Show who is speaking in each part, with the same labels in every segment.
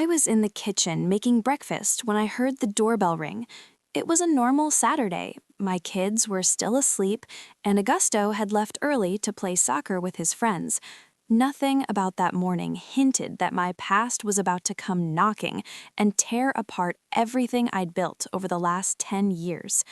Speaker 1: I was in the kitchen making breakfast when I heard the doorbell ring. It was a normal Saturday. My kids were still asleep, and Augusto had left early to play soccer with his friends. Nothing about that morning hinted that my past was about to come knocking and tear apart everything I'd built over the last 10 years.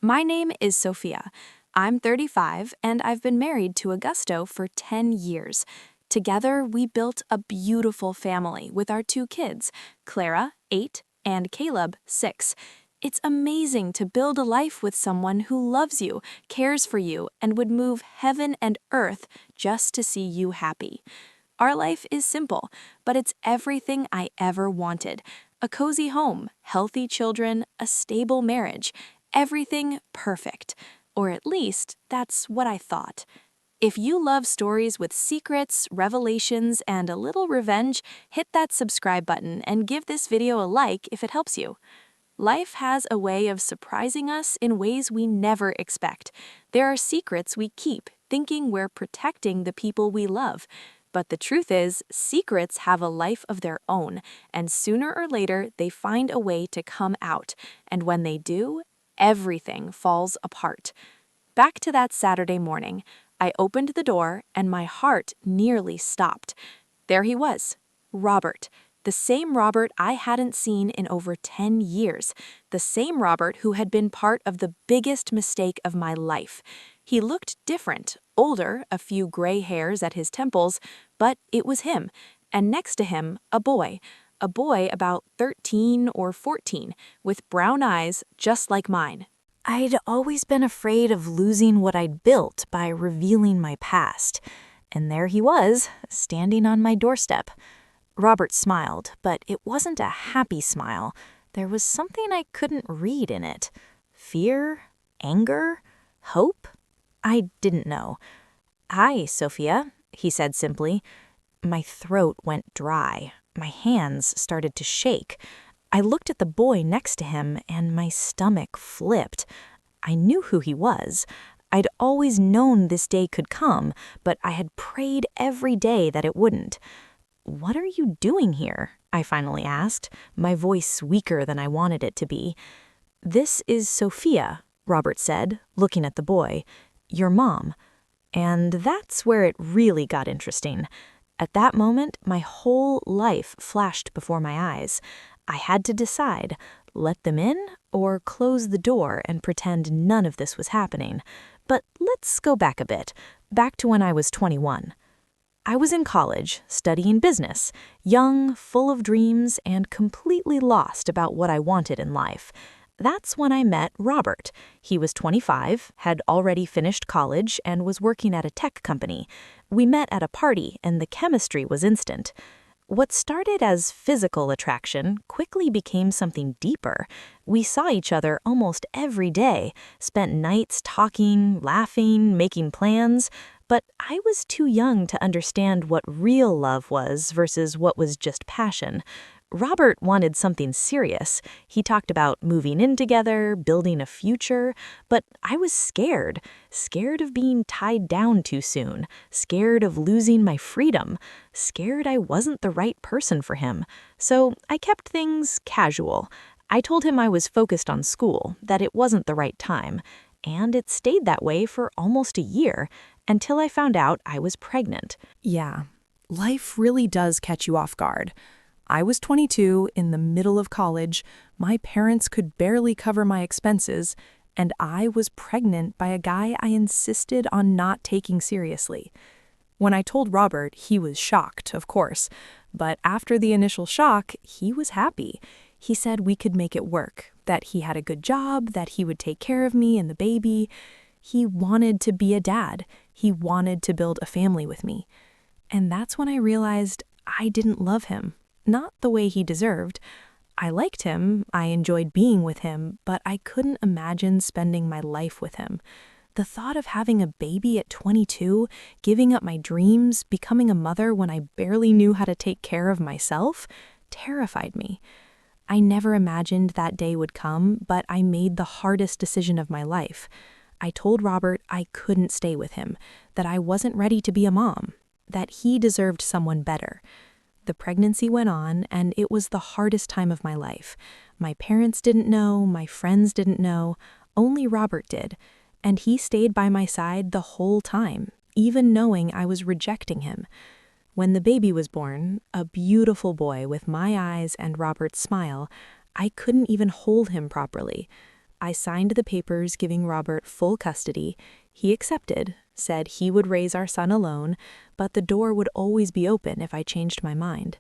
Speaker 1: My name is Sophia. I'm 35, and I've been married to Augusto for 10 years. Together, we built a beautiful family with our 2 kids, Clara, 8, and Caleb, 6. It's amazing to build a life with someone who loves you, cares for you, and would move heaven and earth just to see you happy. Our life is simple, but it's everything I ever wanted. A cozy home, healthy children, a stable marriage. Everything perfect. Or at least, that's what I thought. If you love stories with secrets, revelations, and a little revenge, hit that subscribe button and give this video a like if it helps you. Life has a way of surprising us in ways we never expect. There are secrets we keep, thinking we're protecting the people we love. But the truth is, secrets have a life of their own, and sooner or later they find a way to come out. And when they do, everything falls apart. Back to that Saturday morning. I opened the door, and my heart nearly stopped. There he was, Robert. The same Robert I hadn't seen in over 10 years. The same Robert who had been part of the biggest mistake of my life. He looked different, older, a few gray hairs at his temples, but it was him. And next to him, a boy about 13 or 14, with brown eyes just like mine. I'd always been afraid of losing what I'd built by revealing my past. And there he was, standing on my doorstep. Robert smiled, but it wasn't a happy smile. There was something I couldn't read in it. Fear? Anger? Hope? I didn't know. "Hi, Sophia," he said simply. My throat went dry. My hands started to shake. I looked at the boy next to him, and my stomach flipped. I knew who he was. I'd always known this day could come, but I had prayed every day that it wouldn't. "What are you doing here?" I finally asked, my voice weaker than I wanted it to be. "This is Sophia," Robert said, looking at the boy. "Your mom." And that's where it really got interesting. At that moment, my whole life flashed before my eyes. I had to decide, let them in or close the door and pretend none of this was happening. But let's go back a bit, back to when I was 21. I was in college, studying business, young, full of dreams, and completely lost about what I wanted in life. That's when I met Robert. He was 25, had already finished college, and was working at a tech company. We met at a party, and the chemistry was instant. What started as physical attraction quickly became something deeper. We saw each other almost every day, spent nights talking, laughing, making plans, but I was too young to understand what real love was versus what was just passion. Robert wanted something serious. He talked about moving in together, building a future, but I was scared of being tied down too soon, scared of losing my freedom, scared I wasn't the right person for him. So I kept things casual. I told him I was focused on school, that it wasn't the right time, and it stayed that way for almost a year, until I found out I was pregnant.
Speaker 2: Yeah, life really does catch you off guard. I was 22, in the middle of college, my parents could barely cover my expenses, and I was pregnant by a guy I insisted on not taking seriously. When I told Robert, he was shocked, of course, but after the initial shock, he was happy. He said we could make it work, that he had a good job, that he would take care of me and the baby. He wanted to be a dad. He wanted to build a family with me. And that's when I realized I didn't love him. Not the way he deserved. I liked him, I enjoyed being with him, but I couldn't imagine spending my life with him. The thought of having a baby at 22, giving up my dreams, becoming a mother when I barely knew how to take care of myself, terrified me. I never imagined that day would come, but I made the hardest decision of my life. I told Robert I couldn't stay with him, that I wasn't ready to be a mom, that he deserved someone better. The pregnancy went on, and it was the hardest time of my life. My parents didn't know, my friends didn't know, only Robert did, and he stayed by my side the whole time, even knowing I was rejecting him. When the baby was born, a beautiful boy with my eyes and Robert's smile, I couldn't even hold him properly. I signed the papers giving Robert full custody. He accepted, said he would raise our son alone, but the door would always be open if I changed my mind.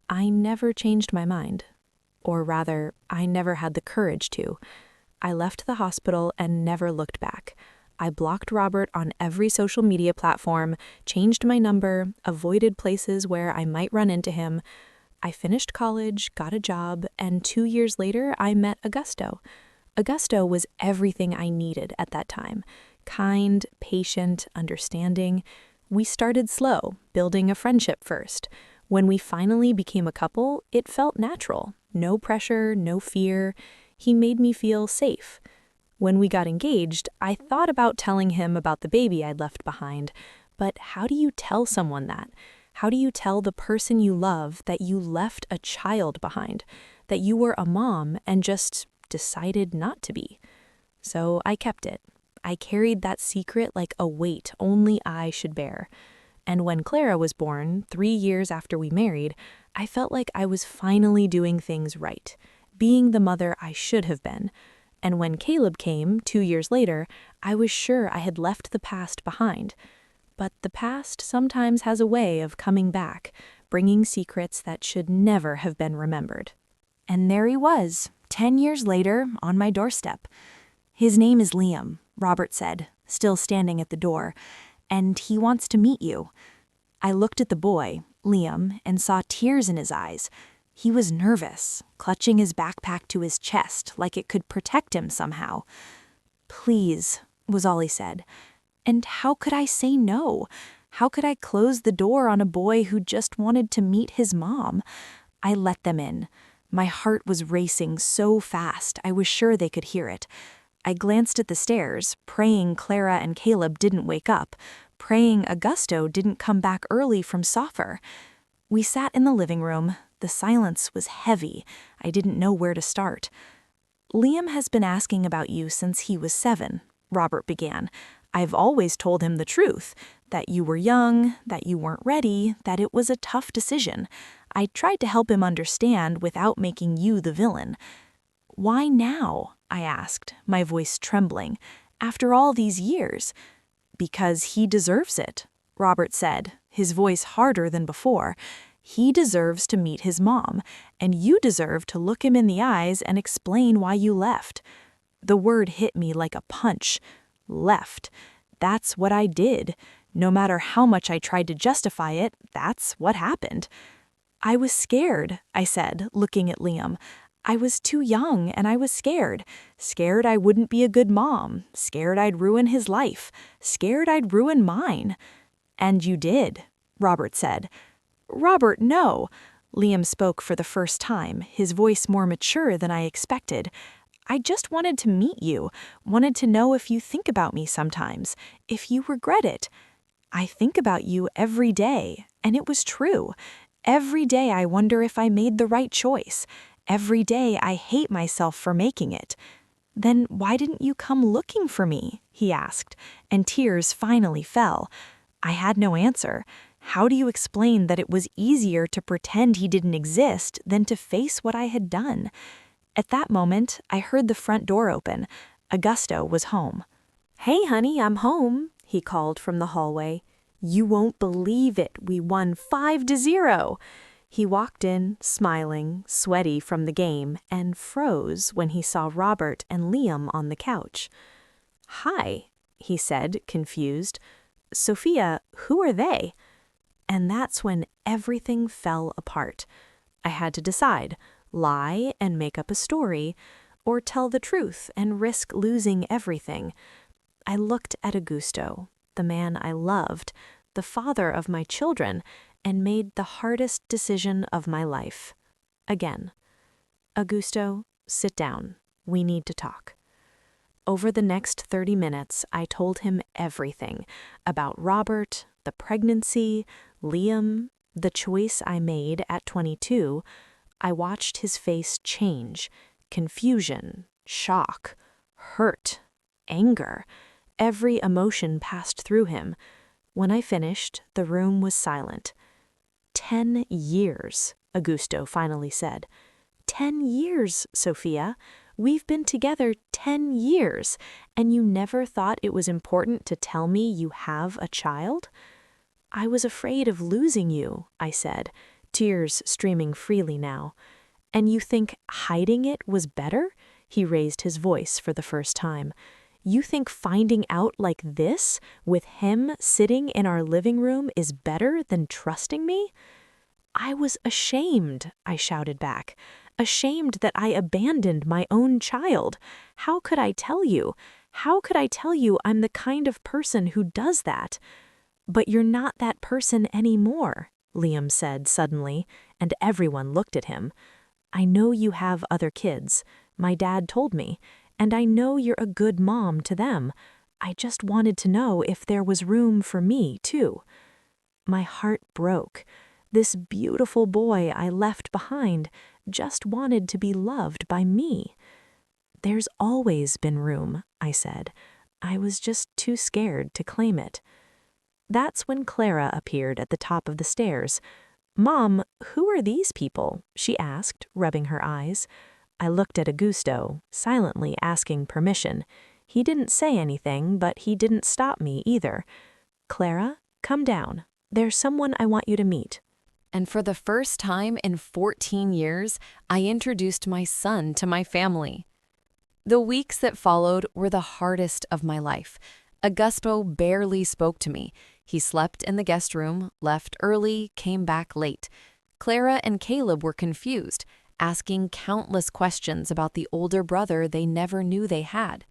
Speaker 2: I never changed my mind. Or rather, I never had the courage to. I left the hospital and never looked back. I blocked Robert on every social media platform, changed my number, avoided places where I might run into him. I finished college, got a job, and 2 years later I met Augusto. Augusto was everything I needed at that time. Kind, patient, understanding. We started slow, building a friendship first. When we finally became a couple, it felt natural. No pressure, no fear. He made me feel safe. When we got engaged, I thought about telling him about the baby I'd left behind. But how do you tell someone that? How do you tell the person you love that you left a child behind? That you were a mom and just decided not to be? So I kept it. I carried that secret like a weight only I should bear. And when Clara was born, 3 years after we married, I felt like I was finally doing things right, being the mother I should have been. And when Caleb came, 2 years later, I was sure I had left the past behind. But the past sometimes has a way of coming back, bringing secrets that should never have been remembered.
Speaker 1: And there he was, 10 years later, on my doorstep. "His name is Liam," Robert said, still standing at the door, "and he wants to meet you." I looked at the boy, Liam, and saw tears in his eyes. He was nervous, clutching his backpack to his chest like it could protect him somehow. "Please," was all he said. And how could I say no? How could I close the door on a boy who just wanted to meet his mom? I let them in. My heart was racing so fast, I was sure they could hear it. I glanced at the stairs, praying Clara and Caleb didn't wake up, praying Augusto didn't come back early from soccer. We sat in the living room. The silence was heavy. I didn't know where to start. "Liam has been asking about you since he was 7, Robert began. "I've always told him the truth, that you were young, that you weren't ready, that it was a tough decision. I tried to help him understand without making you the villain." "Why now?" I asked, my voice trembling. "After all these years?" "Because he deserves it," Robert said, his voice harder than before. "He deserves to meet his mom, and you deserve to look him in the eyes and explain why you left." The word hit me like a punch. Left. That's what I did. No matter how much I tried to justify it, that's what happened. "I was scared," I said, looking at Liam. "I was too young and I was scared. Scared I wouldn't be a good mom. Scared I'd ruin his life. Scared I'd ruin mine." "And you did," Robert said. "Robert, no." Liam spoke for the first time, his voice more mature than I expected. "I just wanted to meet you, wanted to know if you think about me sometimes, if you regret it. I think about you every day, and it was true. Every day I wonder if I made the right choice. Every day I hate myself for making it." "Then why didn't you come looking for me?" he asked, and tears finally fell. I had no answer. How do you explain that it was easier to pretend he didn't exist than to face what I had done? At that moment, I heard the front door open. Augusto was home. "Hey, honey, I'm home," he called from the hallway. "You won't believe it. We won 5-0. He walked in, smiling, sweaty from the game, and froze when he saw Robert and Liam on the couch. "Hi," he said, confused. "Sophia, who are they?" And that's when everything fell apart. I had to decide, lie and make up a story, or tell the truth and risk losing everything. I looked at Augusto, the man I loved, the father of my children, and made the hardest decision of my life. Again. "Augusto, sit down. We need to talk." Over the next 30 minutes, I told him everything about Robert, the pregnancy, Liam,
Speaker 2: The choice I made at 22, I watched his face change. Confusion, shock, hurt, anger. Every emotion passed through him. When I finished, the room was silent. 10 years, Augusto finally said. 10 years, Sophia. We've been together 10 years, and you never thought it was important to tell me you have a child? I was afraid of losing you, I said, tears streaming freely now. And you think hiding it was better? He raised his voice for the first time. You think finding out like this, with him sitting in our living room, is better than trusting me? I was ashamed, I shouted back. Ashamed that I abandoned my own child. How could I tell you? How could I tell you I'm the kind of person who does that? But you're not that person anymore, Liam said suddenly, and everyone looked at him. I know you have other kids. My dad told me. And I know you're a good mom to them. I just wanted to know if there was room for me, too. My heart broke. This beautiful boy I left behind just wanted to be loved by me. There's always been room, I said. I was just too scared to claim it. That's when Clara appeared at the top of the stairs. Mom, who are these people? She asked, rubbing her eyes. I looked at Augusto, silently asking permission. He didn't say anything, but he didn't stop me either. Clara, come down. There's someone I want you to meet.
Speaker 1: And for the first time in 14 years, I introduced my son to my family. The weeks that followed were the hardest of my life. Augusto barely spoke to me. He slept in the guest room, left early, came back late. Clara and Caleb were confused, asking countless questions about the older brother they never knew they had.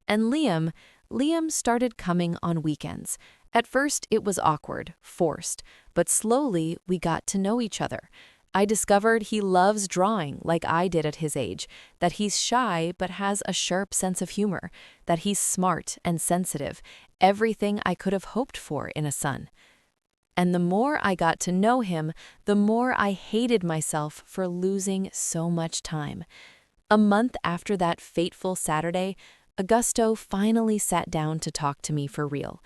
Speaker 1: And Liam started coming on weekends. At first, it was awkward, forced, but slowly we got to know each other. I discovered he loves drawing like I did at his age, that he's shy but has a sharp sense of humor, that he's smart and sensitive, everything I could have hoped for in a son. And the more I got to know him, the more I hated myself for losing so much time. A month after that fateful Saturday, Augusto finally sat down to talk to me for real.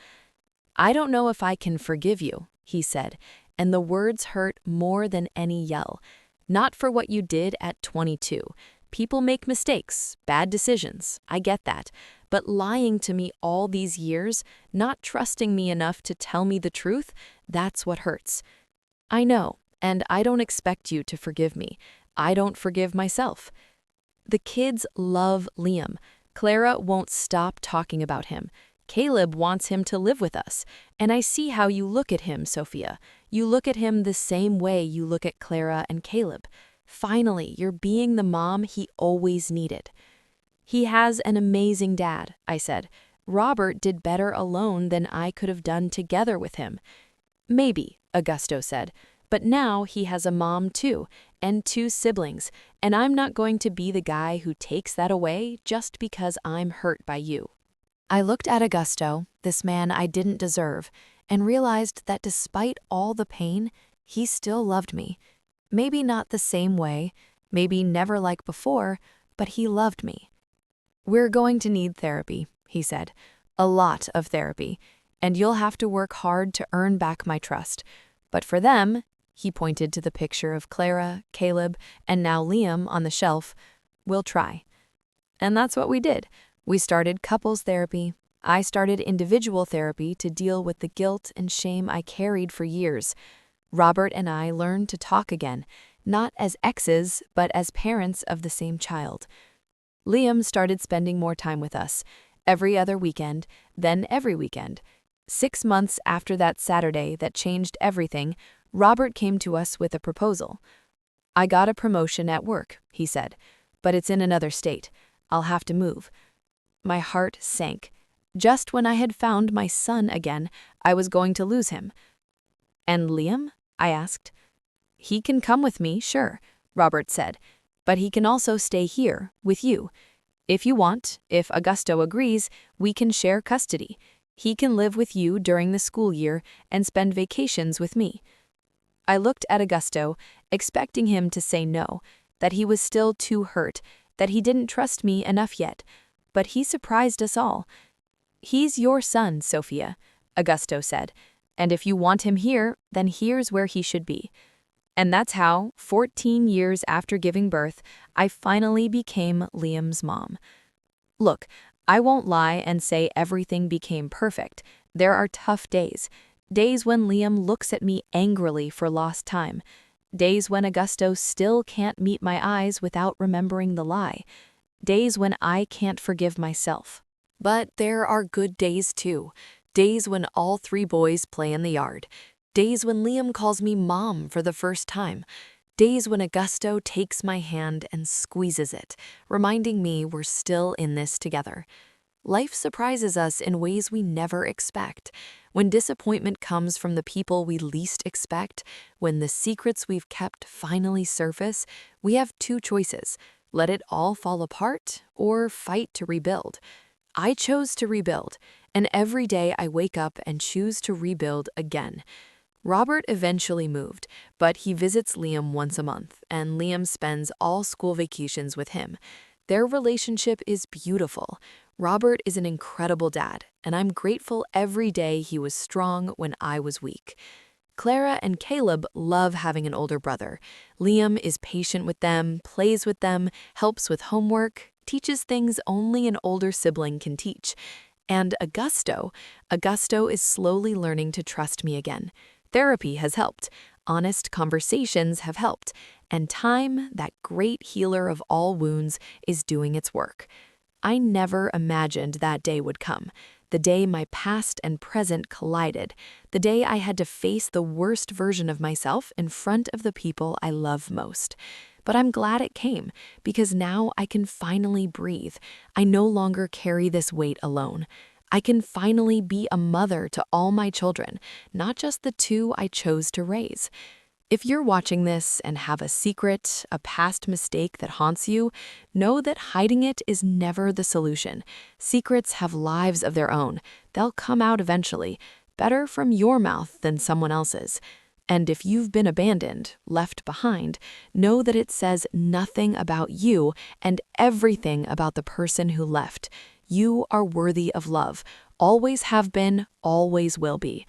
Speaker 1: I don't know if I can forgive you, he said, and the words hurt more than any yell. Not for what you did at 22. People make mistakes, bad decisions, I get that. But lying to me all these years, not trusting me enough to tell me the truth, that's what hurts. I know, and I don't expect you to forgive me. I don't forgive myself. The kids love Liam. Clara won't stop talking about him. Caleb wants him to live with us. And I see how you look at him, Sophia. You look at him the same way you look at Clara and Caleb. Finally, you're being the mom he always needed. He has an amazing dad, I said. Robert did better alone than I could have done together with him. Maybe, Augusto said, but now he has a mom too, and 2 siblings, and I'm not going to be the guy who takes that away just because I'm hurt by you. I looked at Augusto, this man I didn't deserve, and realized that despite all the pain, he still loved me. Maybe not the same way, maybe never like before, but he loved me. We're going to need therapy, he said. A lot of therapy. And you'll have to work hard to earn back my trust. But for them, he pointed to the picture of Clara, Caleb, and now Liam on the shelf, we'll try. And that's what we did. We started couples therapy. I started individual therapy to deal with the guilt and shame I carried for years. Robert and I learned to talk again, not as exes, but as parents of the same child. Liam started spending more time with us, every other weekend, then every weekend. 6 months after that Saturday that changed everything, Robert came to us with a proposal. I got a promotion at work, he said, but it's in another state. I'll have to move. My heart sank. Just when I had found my son again, I was going to lose him. And Liam? I asked. He can come with me, sure, Robert said, but he can also stay here, with you. If you want, if Augusto agrees, we can share custody. He can live with you during the school year and spend vacations with me. I looked at Augusto, expecting him to say no, that he was still too hurt, that he didn't trust me enough yet. But he surprised us all. "He's your son, Sophia," Augusto said, "and if you want him here, then here's where he should be." And that's how, 14 years after giving birth, I finally became Liam's mom. Look, I won't lie and say everything became perfect. There are tough days. Days when Liam looks at me angrily for lost time. Days when Augusto still can't meet my eyes without remembering the lie. Days when I can't forgive myself. But there are good days too. Days when all three boys play in the yard. Days when Liam calls me mom for the first time. Days when Augusto takes my hand and squeezes it, reminding me we're still in this together. Life surprises us in ways we never expect. When disappointment comes from the people we least expect, when the secrets we've kept finally surface, we have two choices: let it all fall apart or fight to rebuild. I chose to rebuild, and every day I wake up and choose to rebuild again. Robert eventually moved, but he visits Liam once a month, and Liam spends all school vacations with him. Their relationship is beautiful. Robert is an incredible dad, and I'm grateful every day he was strong when I was weak. Clara and Caleb love having an older brother. Liam is patient with them, plays with them, helps with homework, teaches things only an older sibling can teach. And Augusto is slowly learning to trust me again. Therapy has helped, honest conversations have helped, and time, that great healer of all wounds, is doing its work. I never imagined that day would come, the day my past and present collided, the day I had to face the worst version of myself in front of the people I love most. But I'm glad it came, because now I can finally breathe. I no longer carry this weight alone. I can finally be a mother to all my children, not just the two I chose to raise. If you're watching this and have a secret, a past mistake that haunts you, know that hiding it is never the solution. Secrets have lives of their own. They'll come out eventually, better from your mouth than someone else's. And if you've been abandoned, left behind, know that it says nothing about you and everything about the person who left. You are worthy of love, always have been, always will be.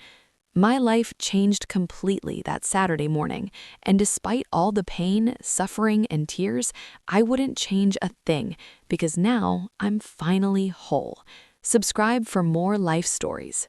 Speaker 1: My life changed completely that Saturday morning, and despite all the pain, suffering, and tears, I wouldn't change a thing, because now I'm finally whole. Subscribe for more life stories.